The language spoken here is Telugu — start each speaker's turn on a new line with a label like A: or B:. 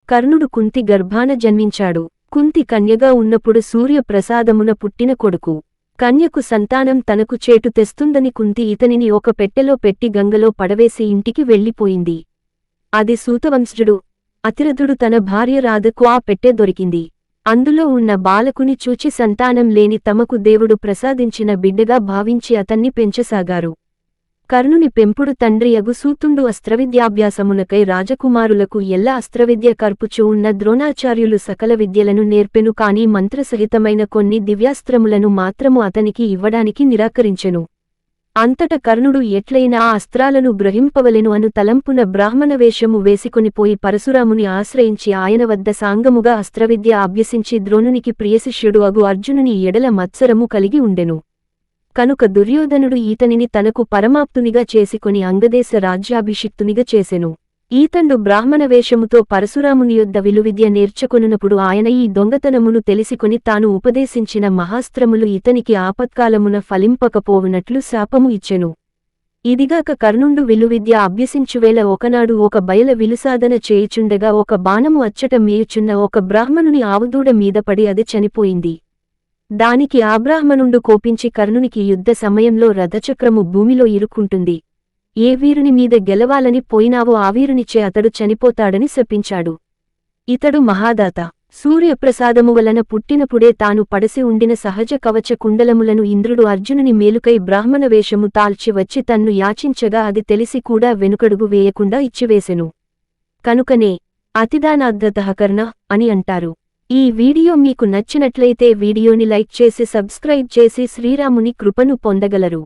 A: కర్ణుడు కుంతి గర్భాన జన్మించాడు. కుంతి కన్యగా ఉన్నప్పుడు సూర్య ప్రసాదమున పుట్టిన కొడుకు. కన్యకు సంతానం తనకు చేటు తెస్తుందని కుంతి ఇతనిని ఒక పెట్టెలో పెట్టి గంగలో పడవేసి ఇంటికి వెళ్ళిపోయింది. అది సూతవంశజుడు అతిరథుడు తన భార్య రాధకు ఆ పెట్టె దొరికింది. అందులో ఉన్న బాలకుని చూచి సంతానం లేని తమకు దేవుడు ప్రసాదించిన బిడ్డగా భావించి అతన్ని పెంచసాగారు. కర్ణుని పెంపుడు తండ్రి యగు సూతుండు అస్త్రవిద్యాభ్యాసమునకై రాజకుమారులకు ఎల్ల అస్త్రవిద్య కర్పుచూ ఉన్న ద్రోణాచార్యులు సకల విద్యలను నేర్పెను కాని మంత్రసహితమైన కొన్ని దివ్యాస్త్రములను మాత్రము అతనికి ఇవ్వడానికి నిరాకరించెను. అంతట కర్ణుడు ఎట్లయినా ఆ అస్త్రాలను గ్రహింపవలెను అను తలంపున బ్రాహ్మణవేషము వేసికొనిపోయి పరశురాముని ఆశ్రయించి ఆయన వద్ద సాంగముగా అస్త్రవిద్య అభ్యసించి ద్రోణునికి ప్రియశిష్యుడు అగు అర్జునుని ఎడల మత్సరము కలిగి ఉండెను. కనుక దుర్యోధనుడు ఈతనిని తనకు పరమాప్తునిగా చేసుకొని అంగదేశ రాజ్యాభిషిక్తునిగా చేసెను. ఈతండు బ్రాహ్మణవేషముతో పరశురాముని యొద్ద విలువిద్య నేర్చుకొనునప్పుడు ఆయన ఈ దొంగతనమును తెలిసికొని తాను ఉపదేశించిన మహాస్త్రములు ఇతనికి ఆపత్కాలమున ఫలింపకపోవునట్లు శాపము ఇచ్చెను. ఇదిగాక కర్ణుండు విలువిద్య అభ్యసించువేళ ఒకనాడు ఒక బయల విలుసాధన చేయుచుండగా ఒక బాణము అచ్చట మేయుచున్న ఒక బ్రాహ్మణుని ఆవుదూడ మీద పడి అది చనిపోయింది. దానికి ఆ బ్రాహ్మణుండు కోపించి కర్ణునికి యుద్ధ సమయంలో రథచక్రము భూమిలో ఇరుక్కుంటుంది. ఏ వీరుని మీద గెలవాలని పోయినావో ఆ వీరునిచే అతడు చనిపోతాడని శపించాడు. ఇతడు మహాదాత. సూర్యప్రసాదము వలన పుట్టినప్పుడే తాను పడసి ఉండిన సహజ కవచ కుండలములను ఇంద్రుడు అర్జునుని మేలుకై బ్రాహ్మణవేషము తాల్చి వచ్చి తన్ను యాచించగా అది తెలిసి కూడా వెనుకడుగు వేయకుండా ఇచ్చివేసెను. కనుకనే అతిదానాద్దతః కర్ణ అని అంటారు. ఈ వీడియో మీకు నచ్చినట్లయితే వీడియోని లైక్ చేసి సబ్స్క్రైబ్ చేసి శ్రీరాముని కృపను పొందగలరు.